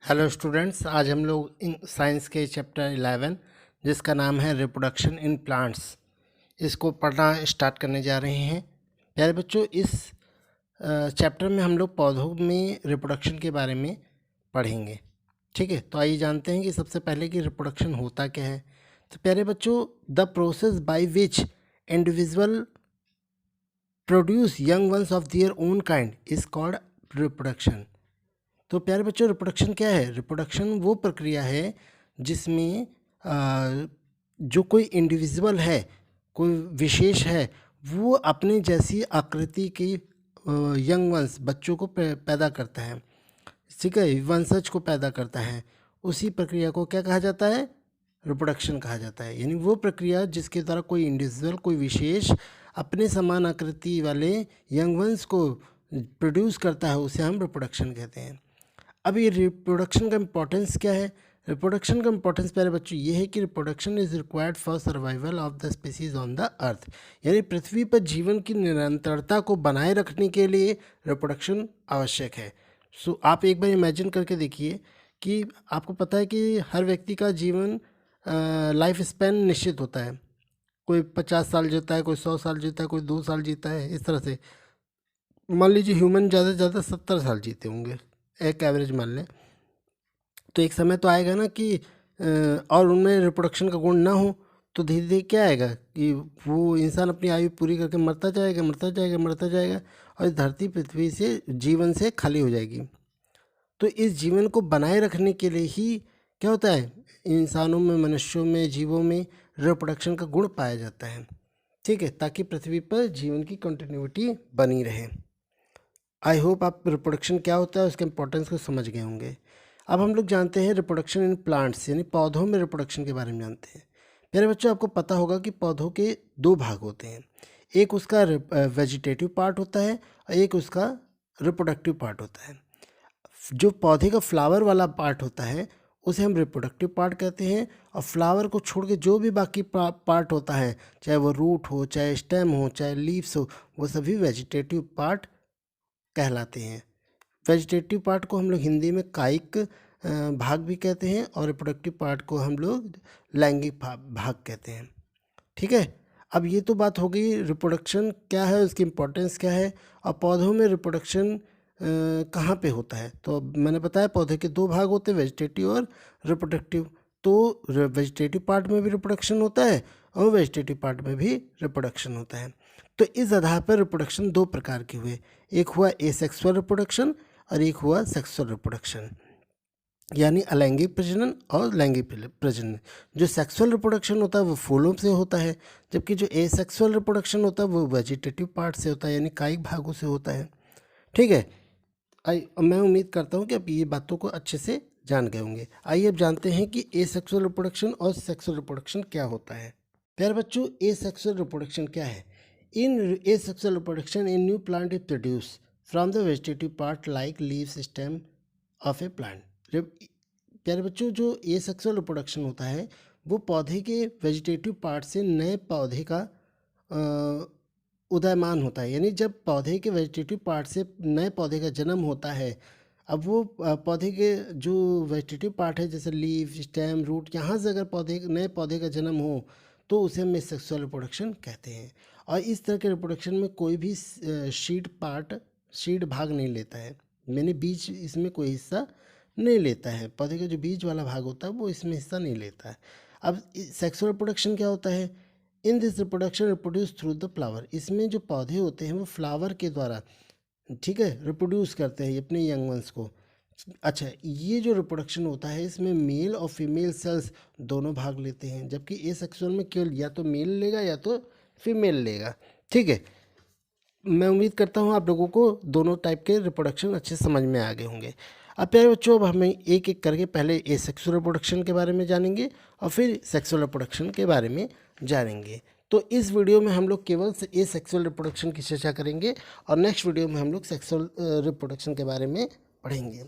Hello students, आज हम लोग साइंस के चैप्टर 11 जिसका नाम है रिप्रोडक्शन इन प्लांट्स इसको पढ़ना स्टार्ट करने जा रहे हैं। प्यारे बच्चों, इस चैप्टर में हम लोग पौधों में रिप्रोडक्शन के बारे में पढ़ेंगे। ठीक है, तो आइए जानते हैं कि सबसे पहले कि रिप्रोडक्शन होता क्या है। तो प्यारे बच्चों, the process by which individual produce young ones of their own kind is called reproduction. तो प्यारे बच्चों, रिप्रोडक्शन क्या है? रिप्रोडक्शन वो प्रक्रिया है जिसमें जो कोई इंडिविजुअल है, कोई विशेष है, वो अपने जैसी आकृति की यंग वंस बच्चों को पैदा करता है। ठीक है, वंशज को पैदा करता है। उसी प्रक्रिया को क्या कहा जाता है? रिप्रोडक्शन कहा जाता है। यानी वो प्रक्रिया जिसके द्वारा कोई इंडिविजुअल, कोई विशेष अपने समान आकृति वाले यंग वंस को प्रोड्यूस करता है, उसे हम रिप्रोडक्शन कहते हैं। अब ये रिप्रोडक्शन का इम्पोर्टेंस क्या है? रिप्रोडक्शन का इम्पोर्टेंस प्यारे बच्चों ये है कि reproduction is required for survival of the species on the earth. यानी पृथ्वी पर जीवन की निरंतरता को बनाए रखने के लिए रिप्रोडक्शन आवश्यक है। सो आप एक बार इमेजिन करके देखिए कि आपको पता है कि हर व्यक्ति का जीवन लाइफ स्पैन निश्चित होता है। कोई 50 साल जीता है, कोई 100 साल जीता है, कोई 2 साल जीता है। इस तरह से मान लीजिए ह्यूमन ज़्यादा से ज़्यादा 70 साल जीते होंगे, एक एवरेज मान लें। तो एक समय तो आएगा ना कि और उनमें रिप्रोडक्शन का गुण ना हो, तो धीरे धीरे क्या आएगा कि वो इंसान अपनी आयु पूरी करके मरता जाएगा, मरता जाएगा, मरता जाएगा, और इस धरती पृथ्वी से जीवन से खाली हो जाएगी। तो इस जीवन को बनाए रखने के लिए ही क्या होता है, इंसानों में, मनुष्यों में, जीवों में रिप्रोडक्शन का गुण पाया जाता है। ठीक है, ताकि पृथ्वी पर जीवन की कंटिन्यूटी बनी रहे। आई होप आप रिप्रोडक्शन क्या होता है उसके इम्पोर्टेंस को समझ गए होंगे। अब हम लोग जानते हैं रिप्रोडक्शन इन प्लांट्स, यानी पौधों में रिप्रोडक्शन के बारे में जानते हैं। मेरे बच्चों, आपको पता होगा कि पौधों के दो भाग होते हैं। एक उसका वेजिटेटिव पार्ट होता है और एक उसका रिप्रोडक्टिव पार्ट होता है। जो पौधे का फ्लावर वाला पार्ट होता है उसे हम रिप्रोडक्टिव पार्ट कहते हैं, और फ्लावर को छोड़ के जो भी बाकी पार्ट होता है, चाहे वो रूट हो, चाहे स्टेम हो, चाहे लीव्स हो, वो सभी वेजिटेटिव पार्ट कहलाते हैं। वेजिटेटिव पार्ट को हम लोग हिंदी में कायिक भाग भी कहते हैं, और रिप्रोडक्टिव पार्ट को हम लोग लैंगिक भाग कहते हैं। ठीक है, अब ये तो बात हो गई रिप्रोडक्शन क्या है, उसकी इम्पोर्टेंस क्या है, और पौधों में रिप्रोडक्शन कहाँ पे होता है। तो मैंने बताया पौधे के दो भाग होते हैं, वेजिटेटिव और रिप्रोडक्टिव। तो वेजिटेटिव पार्ट में भी रिप्रोडक्शन होता है और वेजिटेटिव पार्ट में भी रिप्रोडक्शन होता है। तो इस आधार पर रिप्रोडक्शन दो प्रकार के हुए, एक हुआ एसेक्सुअल रिप्रोडक्शन और एक हुआ सेक्सुअल रिप्रोडक्शन, यानी अलैंगिक प्रजनन और लैंगिक प्रजनन। जो सेक्सुअल रिप्रोडक्शन होता है वो फूलों से होता है, जबकि जो एसेक्सुअल रिप्रोडक्शन होता है वो वेजिटेटिव पार्ट से होता है, यानी कायिक भागों से होता है। ठीक है, मैं उम्मीद करता हूँ कि आप ये बातों को अच्छे से जान गए होंगे। आइए अब जानते हैं कि एसेक्सुअल रिप्रोडक्शन और सेक्सुअल रिप्रोडक्शन क्या होता है। प्यारे बच्चों, एसेक्सुअल रिप्रोडक्शन क्या है? इन asexual reproduction, a new plant is produced from the vegetative part like leaves, stem of a plant। प्यारे बच्चों, जो asexual reproduction होता है वो पौधे के वेजिटेटिव पार्ट से नए पौधे का उदयमान होता है। यानी जब पौधे के वेजिटेटिव पार्ट से नए पौधे का जन्म होता है, अब वो पौधे के जो वेजिटेटिव पार्ट है, जैसे लीफ, स्टेम, रूट, यहाँ से अगर नए पौधे का जन्म हो तो उसे हम सेक्सुअल रिप्रोडक्शन कहते हैं। और इस तरह के रिप्रोडक्शन में कोई भी सीड भाग नहीं लेता है, मैंने बीज इसमें कोई हिस्सा नहीं लेता है। पौधे का जो बीज वाला भाग होता है वो इसमें हिस्सा नहीं लेता है। अब सेक्सुअल रिप्रोडक्शन क्या होता है? In this reproduction reproduce through the flower. इसमें जो पौधे होते हैं वो फ्लावर के द्वारा, ठीक है, रिप्रोड्यूस करते हैं अपने यंग वंस को। अच्छा, ये जो रिप्रोडक्शन होता है इसमें मेल और फीमेल सेल्स दोनों भाग लेते हैं, जबकि एसेक्सुअल में केवल या तो मेल लेगा या तो फीमेल लेगा। ठीक है, मैं उम्मीद करता हूँ आप लोगों को दोनों टाइप के रिप्रोडक्शन अच्छे समझ में आ गए होंगे। अब प्यारे बच्चों, अब हमें एक एक करके पहले एसेक्सुअल रिप्रोडक्शन के बारे में जानेंगे और फिर सेक्सुअल रिप्रोडक्शन के बारे में जानेंगे। तो इस वीडियो में हम लोग केवल एसेक्सुअल रिप्रोडक्शन की चर्चा करेंगे और नेक्स्ट वीडियो में हम लोग सेक्सुअल रिप्रोडक्शन के बारे में पढ़ेंगे।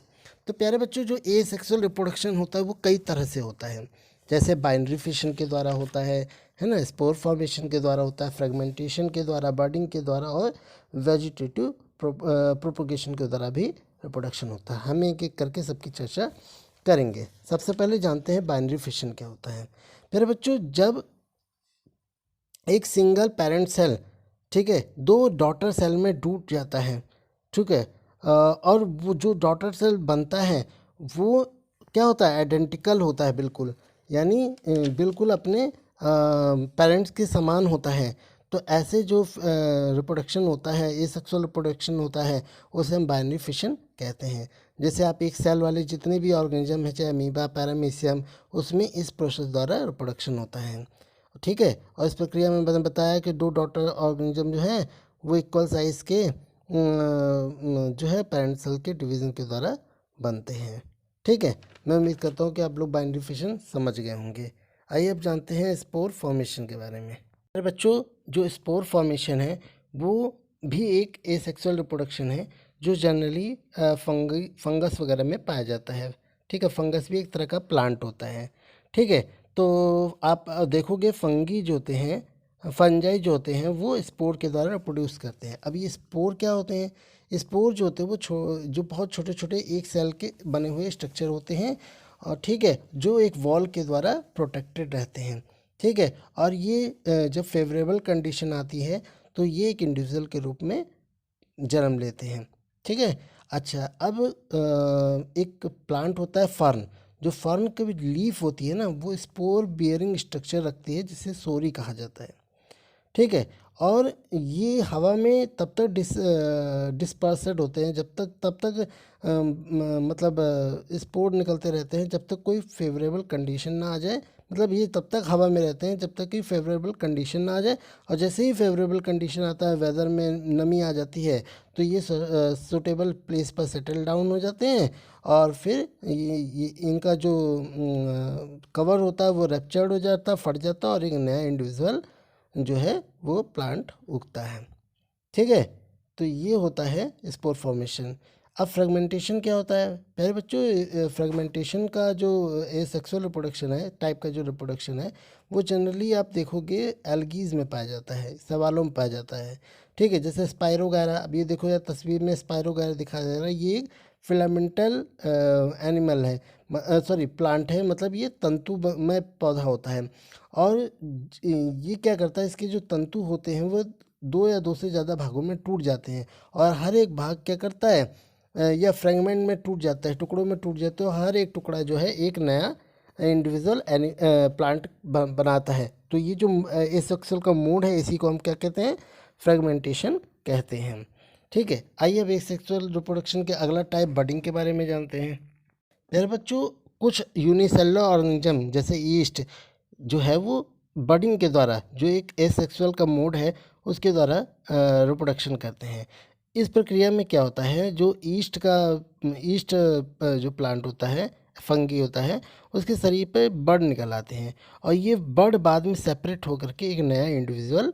तो प्यारे बच्चों, जो एसेक्सुअल रिप्रोडक्शन होता है वो कई तरह से होता है। जैसे बाइनरी फिशन के द्वारा होता है ना, स्पोर फॉर्मेशन के द्वारा होता है, फ्रेगमेंटेशन के द्वारा, बर्डिंग के द्वारा, और वेजिटेटिव प्रोपोगेशन के द्वारा भी रिप्रोडक्शन होता है। हम एक एक करके सबकी चर्चा करेंगे। सबसे पहले जानते हैं बाइनरी फिशन क्या होता है। मेरे बच्चों, जब एक सिंगल पेरेंट सेल, ठीक है, दो डॉटर सेल में टूट जाता है, ठीक है, और वो जो डॉटर सेल बनता है वो क्या होता है, आइडेंटिकल होता है बिल्कुल, यानी बिल्कुल अपने पेरेंट्स के समान होता है। तो ऐसे जो रिप्रोडक्शन होता है, ये सेक्सुअल रिप्रोडक्शन होता है, उसे हम बाइनरी फिशन कहते हैं। जैसे आप एक सेल वाले जितने भी ऑर्गेनिज्म हैं, चाहे अमीबा, पैरामीशियम, उसमें इस प्रोसेस द्वारा रिप्रोडक्शन होता है, ठीक है। और इस प्रक्रिया में मैंने बताया कि दो डॉटर ऑर्गेनिज्म जो हैं वो इक्वल साइज़ के जो है पेरेंट सेल के डिवीज़न के द्वारा बनते हैं, ठीक है। मैं उम्मीद करता हूँ कि आप लोग बाइनरी फिशन समझ गए होंगे। आइए अब जानते हैं स्पोर फॉर्मेशन के बारे में। मेरे बच्चों, जो स्पोर फॉर्मेशन है वो भी एक एसेक्सुअल रिप्रोडक्शन है जो जनरली फंगस वगैरह में पाया जाता है, ठीक है। फंगस भी एक तरह का प्लांट होता है, ठीक है। तो आप देखोगे फंगी जो होते हैं, फंजाई जो होते हैं, वो स्पोर के द्वारा प्रोड्यूस करते हैं। अब ये स्पोर क्या होते हैं? स्पोर जो होते हैं वो जो बहुत छोटे छोटे एक सेल के बने हुए स्ट्रक्चर होते हैं, और ठीक है, जो एक वॉल के द्वारा प्रोटेक्टेड रहते हैं, ठीक है। और ये जब फेवरेबल कंडीशन आती है तो ये एक इंडिविजुअल के रूप में जन्म लेते हैं, ठीक है। अच्छा, अब एक प्लांट होता है फर्न, जो फर्न की लीफ होती है ना, वो स्पोर बियरिंग स्ट्रक्चर रखती है जिसे सोरी कहा जाता है, ठीक है। और ये हवा में तब तक डिस्पर्सेड होते हैं जब तक तब तक मतलब स्पोर निकलते रहते हैं जब तक कोई फेवरेबल कंडीशन ना आ जाए। मतलब ये तब तक हवा में रहते हैं जब तक कि फेवरेबल कंडीशन ना आ जाए, और जैसे ही फेवरेबल कंडीशन आता है, वेदर में नमी आ जाती है, तो ये सूटेबल प्लेस पर सेटल डाउन हो जाते हैं, और फिर ये इनका जो कवर होता है वो रप्चर्ड हो जाता है, फट जाता है, और एक नया इंडिविजुअल जो है वो प्लांट उगता है, ठीक है। तो ये होता है स्पोर फॉर्मेशन। अब फ्रेगमेंटेशन क्या होता है? पहले बच्चों, फ्रेगमेंटेशन का जो सेक्सुअल रिप्रोडक्शन है, टाइप का जो रिप्रोडक्शन है, वो जनरली आप देखोगे एल्गीज में पाया जाता है, सवालों में पाया जाता है, ठीक है। जैसे स्पायरोगायरा, अब ये देखो यार तस्वीर में स्पायरोगायरा दिखाया जा रहा है, ये एक फिलामेंटल एनिमल है, सॉरी प्लांट है, मतलब ये तंतुमय पौधा होता है। और ये क्या करता है, इसके जो तंतु होते हैं वो दो या दो से ज़्यादा भागों में टूट जाते हैं, और हर एक भाग क्या करता है, या फ्रेगमेंट में टूट जाता है, टुकड़ों में टूट जाते हैं, और हर एक टुकड़ा जो है एक नया इंडिविजुअल प्लांट बनाता है। तो ये जो एसेक्सुअल का मोड है, इसी को हम क्या कहते हैं, फ्रेगमेंटेशन कहते हैं, ठीक है। आइए अब एसेक्सुअल रिप्रोडक्शन के अगला टाइप बडिंग के बारे में जानते हैं। मेरे बच्चों, कुछ यूनिसेलुलर ऑर्गेनिज्म जैसे ईस्ट जो है वो बडिंग के द्वारा, जो एक एसेक्सुअल का मोड है, उसके द्वारा रिप्रोडक्शन करते हैं। इस प्रक्रिया में क्या होता है, जो ईस्ट जो प्लांट होता है, फंगी होता है, उसके शरीर पे बड निकल आते हैं, और ये बड बाद में सेपरेट होकर के एक नया इंडिविजुअल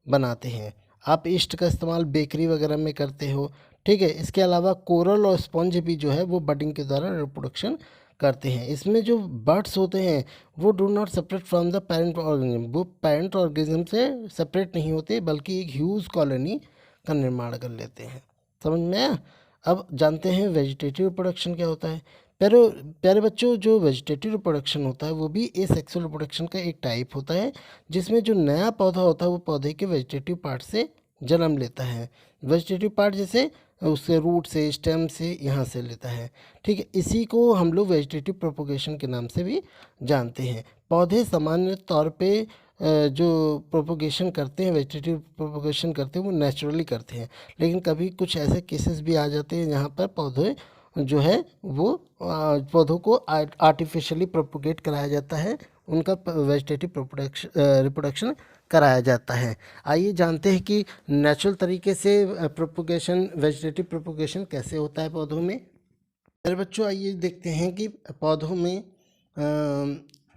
बनाते हैं। आप ईस्ट का इस्तेमाल बेकरी वगैरह में करते हो, ठीक है। इसके अलावा कोरल और स्पंज भी जो है वो बडिंग के द्वारा रिप्रोडक्शन करते हैं। इसमें जो बर्ड्स होते हैं वो do not separate from the parent organism, वो पेरेंट ऑर्गेनिज्म से सेपरेट नहीं होते, बल्कि एक ह्यूज कॉलोनी का निर्माण कर लेते हैं। समझ में आया? अब जानते हैं वेजिटेटिव रिप्रोडक्शन क्या होता है। प्यारे प्यारे बच्चों, जो वेजिटेटिव रिप्रोडक्शन होता है वो भी एसेक्सुअल रिप्रोडक्शन का एक टाइप होता है, जिसमें जो नया पौधा होता है वो पौधे के वेजिटेटिव पार्ट से जन्म लेता है। वेजिटेटिव पार्ट जैसे उससे रूट से, स्टेम से, यहाँ से लेता है, ठीक है। इसी को हम लोग वेजिटेटिव प्रोपोगेशन के नाम से भी जानते हैं। पौधे सामान्य तौर पे जो प्रोपोगेशन करते हैं, वेजिटेटिव प्रोपोगेशन करते हैं, वो नेचुरली करते हैं, लेकिन कभी कुछ ऐसे केसेस भी आ जाते हैं जहाँ पर पौधे जो है वो पौधों को आर्टिफिशियली प्रोपोगेट कराया जाता है, उनका वेजिटेटिव रिप्रोडक्शन कराया जाता है। आइए जानते हैं कि नेचुरल तरीके से प्रोपोगेशन, वेजिटेटिव प्रोपोगेशन कैसे होता है पौधों में। मेरे बच्चों, आइए देखते हैं कि पौधों में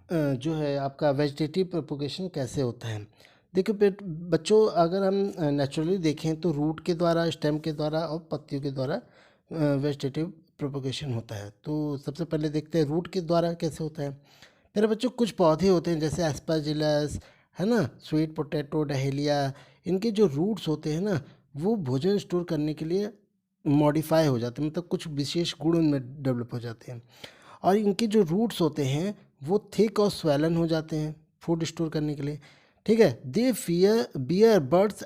जो है आपका वेजिटेटिव प्रोपोगेशन कैसे होता है। देखो बच्चों, अगर हम नेचुरली देखें तो रूट के द्वारा, स्टेम के द्वारा और पत्तियों के द्वारा वेजिटेटिव प्रोपोगेशन होता है। तो सबसे पहले देखते हैं रूट के द्वारा कैसे होता है। मेरे बच्चों, कुछ पौधे होते हैं जैसे एस्परजिलस, है ना, स्वीट पोटैटो, डहेलिया, इनके जो रूट्स होते हैं ना, वो भोजन स्टोर करने के लिए मॉडिफाई हो जाते हैं, मतलब कुछ विशेष गुण उनमें डेवलप हो जाते हैं। और इनके जो रूट्स होते हैं वो थिक और स्वेलन हो जाते हैं फूड स्टोर करने के लिए, ठीक है। They bear birds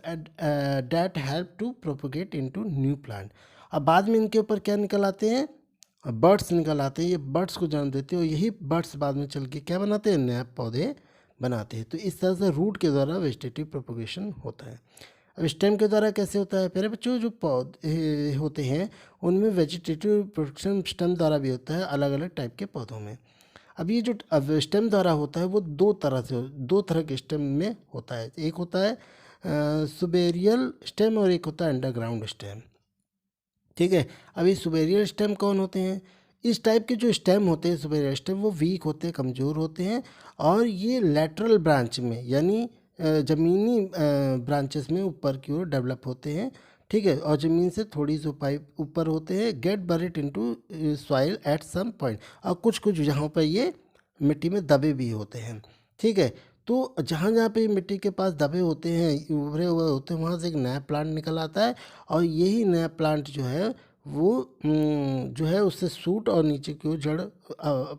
that help to propagate into new plant. अब बाद में इनके ऊपर क्या निकल आते हैं, बर्ड्स निकल आते हैं, ये बर्ड्स को जन्म देते हैं और यही बर्ड्स बाद में चल के क्या बनाते हैं, नए पौधे बनाते हैं। तो इस तरह से रूट के द्वारा वेजिटेटिव प्रोपोगेशन होता है। अब स्टेम के द्वारा कैसे होता है, प्यारे बच्चों जो पौधे होते हैं उनमें वेजिटेटिव प्रोपोगेशन स्टेम द्वारा भी होता है, अलग अलग टाइप के पौधों में। अब ये जो अब स्टेम द्वारा होता है वो दो तरह के स्टेम में होता है। एक होता है सुबेरियल स्टेम और एक होता है अंडरग्राउंड स्टेम, ठीक है। अभी सुबेरियर स्टेम कौन होते हैं, इस टाइप के जो स्टेम होते हैं सुबेरियर स्टेम वो वीक होते हैं, कमज़ोर होते हैं और ये लेटरल ब्रांच में यानी ज़मीनी ब्रांचेस में ऊपर की ओर डेवलप होते हैं, ठीक है। और ज़मीन से थोड़ी सी ऊपर होते हैं, get buried into soil at some point, और कुछ कुछ जहाँ पर ये मिट्टी में दबे भी होते हैं, ठीक है। तो जहाँ जहाँ पे मिट्टी के पास दबे होते हैं, उभरे हुए होते हैं, वहाँ से एक नया प्लांट निकल आता है और यही नया प्लांट जो है वो जो है उससे सूट और नीचे की ओर जड़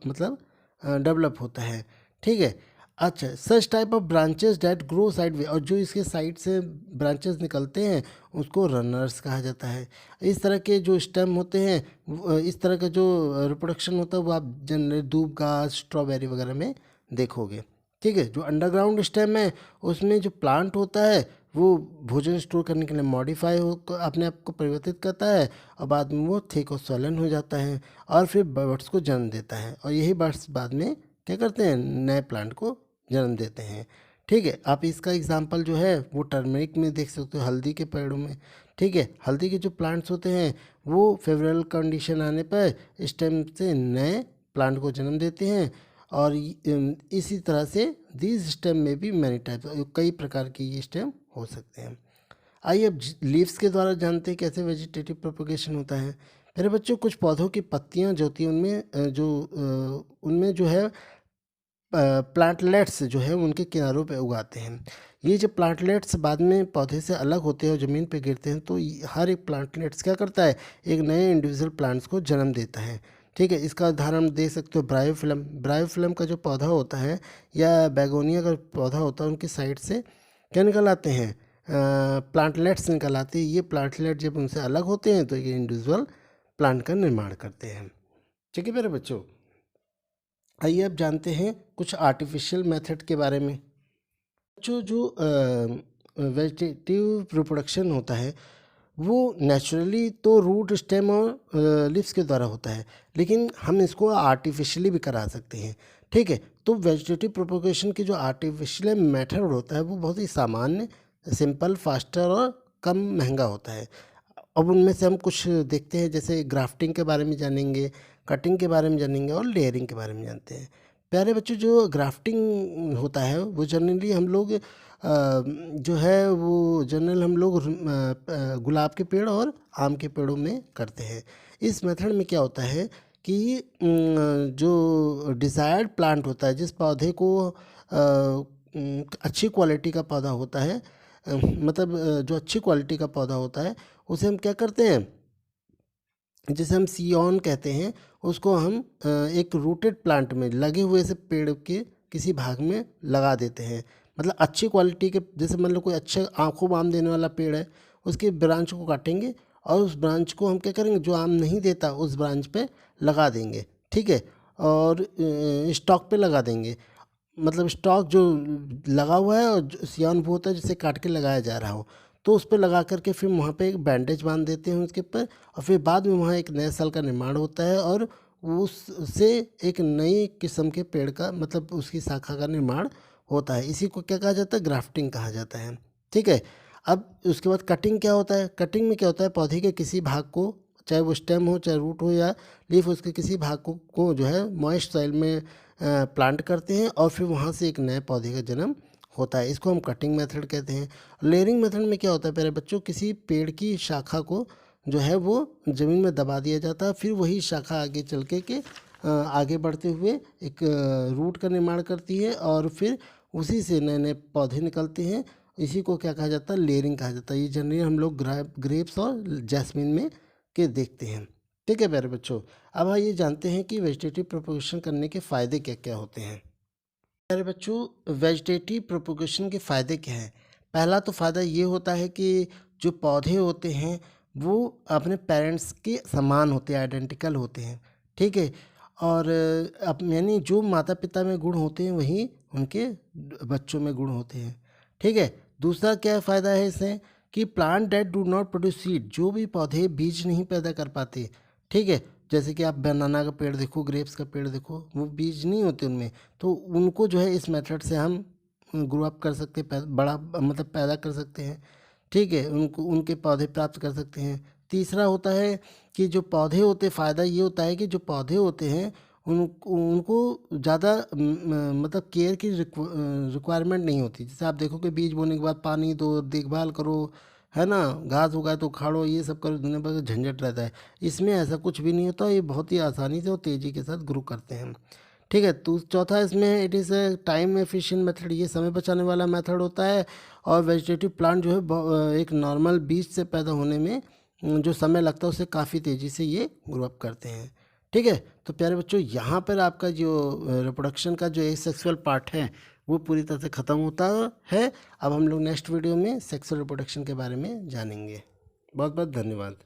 मतलब डेवलप होता है, ठीक है। अच्छा, such type of branches that grow side, और जो इसके साइड से ब्रांचेस निकलते हैं उसको रनर्स कहा जाता है। इस तरह के जो स्टेम होते हैं, इस तरह का जो रिप्रोडक्शन होता है वो आप जनरली दूब घास, स्ट्रॉबेरी वगैरह में देखोगे, ठीक है। जो अंडरग्राउंड स्टेम है उसमें जो प्लांट होता है वो भोजन स्टोर करने के लिए मॉडिफाई हो अपने आप को परिवर्तित करता है और बाद में वो थिक और स्वलन हो जाता है और फिर बर्ड्स को जन्म देता है, और यही बर्ड्स बाद में क्या करते हैं, नए प्लांट को जन्म देते हैं, ठीक है। आप इसका एग्जांपल जो है वो टर्मरिक में देख सकते हो, हल्दी के पेड़ों में, ठीक है। हल्दी के जो प्लांट्स होते हैं वो फेवरेबल कंडीशन आने पर स्टेम से नए प्लांट को जन्म देते हैं और इसी तरह से दीज स्टेम में भी मैनी टाइप्स, कई प्रकार के ये स्टेम हो सकते हैं। आइए अब लीव्स के द्वारा जानते हैं कैसे वेजिटेटिव प्रोपोगेशन होता है। मेरे बच्चों, कुछ पौधों की पत्तियां जो होती हैं उनमें जो है प्लांटलेट्स जो है उनके किनारों पे उगाते हैं। ये जब प्लांटलेट्स बाद में पौधे से अलग होते हैं और ज़मीन पे गिरते हैं तो हर एक प्लांटलेट्स क्या करता है, एक नए इंडिविजुअल प्लांट्स को जन्म देता है, ठीक है। इसका उदाहरण दे सकते हो ब्रायोफिलम। ब्रायोफिलम का जो पौधा होता है या बैगोनिया का पौधा होता है, उनकी साइड से क्या निकल आते हैं, प्लांटलेट्स निकल आते हैं। ये प्लांटलेट जब उनसे अलग होते हैं तो ये इंडिविजुअल प्लांट का निर्माण करते हैं, ठीक है मेरे बच्चों। आइए अब जानते हैं कुछ आर्टिफिशियल मेथड के बारे में। जो वेजिटेटिव रिप्रोडक्शन होता है वो नेचुरली तो रूट, स्टेम और लिव्स के द्वारा होता है, लेकिन हम इसको आर्टिफिशियली भी करा सकते हैं, ठीक है। तो वेजिटेटिव प्रोपोगेशन की जो आर्टिफिशियल मेथड होता है वो बहुत ही सामान्य, सिंपल, फास्टर और कम महंगा होता है। अब उनमें से हम कुछ देखते हैं, जैसे ग्राफ्टिंग के बारे में जानेंगे, कटिंग के बारे में जानेंगे और लेयरिंग के बारे में जानते हैं। प्यारे बच्चों, जो ग्राफ्टिंग होता है वो जनरली हम लोग जो है वो जनरल हम लोग गुलाब के पेड़ और आम के पेड़ों में करते हैं। इस मेथड में क्या होता है कि जो डिज़ायर्ड प्लांट होता है, जिस पौधे को अच्छी क्वालिटी का पौधा होता है, मतलब जो अच्छी क्वालिटी का पौधा होता है उसे हम क्या करते हैं, जिसे हम सियोन कहते हैं, उसको हम एक रूटेड प्लांट में लगे हुए से पेड़ के किसी भाग में लगा देते हैं। मतलब अच्छी क्वालिटी के, जैसे मान लो कोई अच्छे आँखों में आम देने वाला पेड़ है, उसके ब्रांच को काटेंगे और उस ब्रांच को हम क्या करेंगे, जो आम नहीं देता उस ब्रांच पे लगा देंगे, ठीक है। और स्टॉक पे लगा देंगे, मतलब स्टॉक जो लगा हुआ है और सियान वो होता है जिसे काट के लगाया जा रहा हो, तो उस पर लगा करके फिर वहाँ पे एक बैंडेज बांध देते हैं उसके ऊपर, और फिर बाद में वहाँ एक नए साल का निर्माण होता है और उससे एक नई किस्म के पेड़ का, मतलब उसकी शाखा का निर्माण होता है। इसी को क्या कहा जाता है, ग्राफ्टिंग कहा जाता है, ठीक है। अब उसके बाद कटिंग क्या होता है, कटिंग में क्या होता है, पौधे के किसी भाग को, चाहे वो स्टेम हो, चाहे रूट हो या लीफ, उसके किसी भाग को जो है मॉइस्ट सॉइल में प्लांट करते हैं और फिर वहाँ से एक नए पौधे का जन्म होता है। इसको हम कटिंग मेथड कहते हैं। लेयरिंग मेथड में क्या होता है प्यारे बच्चों, किसी पेड़ की शाखा को जो है वो ज़मीन में दबा दिया जाता है, फिर वही शाखा आगे चल के आगे बढ़ते हुए एक रूट का निर्माण करती है और फिर उसी से नए नए पौधे निकलते हैं। इसी को क्या कहा जाता है, लेयरिंग कहा जाता है। ये जनरली हम लोग ग्रेप्स और जैस्मिन में के देखते हैं, ठीक है प्यारे बच्चों, अब आइए जानते हैं कि वेजिटेटिव प्रोपोगेशन करने के फ़ायदे क्या क्या होते हैं। प्यारे बच्चों, वेजिटेटिव प्रोपोगेशन के फ़ायदे क्या हैं। पहला तो फ़ायदा ये होता है कि जो पौधे होते हैं वो अपने पेरेंट्स के समान होते हैं, आइडेंटिकल होते हैं, ठीक है। और अब यानी जो माता पिता में गुण होते हैं वही उनके बच्चों में गुण होते हैं, ठीक है। दूसरा क्या फ़ायदा है इससे कि plant that do not produce seed, जो भी पौधे बीज नहीं पैदा कर पाते, ठीक है। जैसे कि आप बनाना का पेड़ देखो, ग्रेप्स का पेड़ देखो, वो बीज नहीं होते उनमें, तो उनको जो है इस मेथड से हम ग्रो अप कर सकते हैं, बड़ा मतलब पैदा कर सकते हैं, ठीक है। उनको उनके पौधे प्राप्त कर सकते हैं। तीसरा होता है कि जो पौधे होते, फ़ायदा ये होता है कि जो पौधे होते हैं उनको ज़्यादा मतलब केयर की रिक्वायरमेंट नहीं होती। जैसे आप देखो कि बीज बोने के बाद पानी दो, देखभाल करो, है ना, घास उगाए तो उखाड़ो, ये सब करो, दुनिया भर का झंझट रहता है। इसमें ऐसा कुछ भी नहीं होता, ये बहुत ही आसानी से और तेज़ी के साथ ग्रो करते हैं, ठीक है। तो चौथा इसमें है it is a time efficient method, ये समय बचाने वाला मेथड होता है। और वेजिटेटिव प्लांट जो है एक नॉर्मल बीज से पैदा होने में जो समय लगता है उससे काफ़ी तेज़ी से ये ग्रो अप करते हैं, ठीक है। तो प्यारे बच्चों, यहाँ पर आपका जो रिप्रोडक्शन का जो सेक्सुअल पार्ट है वो पूरी तरह से ख़त्म होता है। अब हम लोग नेक्स्ट वीडियो में सेक्सुअल रिप्रोडक्शन के बारे में जानेंगे। बहुत बहुत धन्यवाद।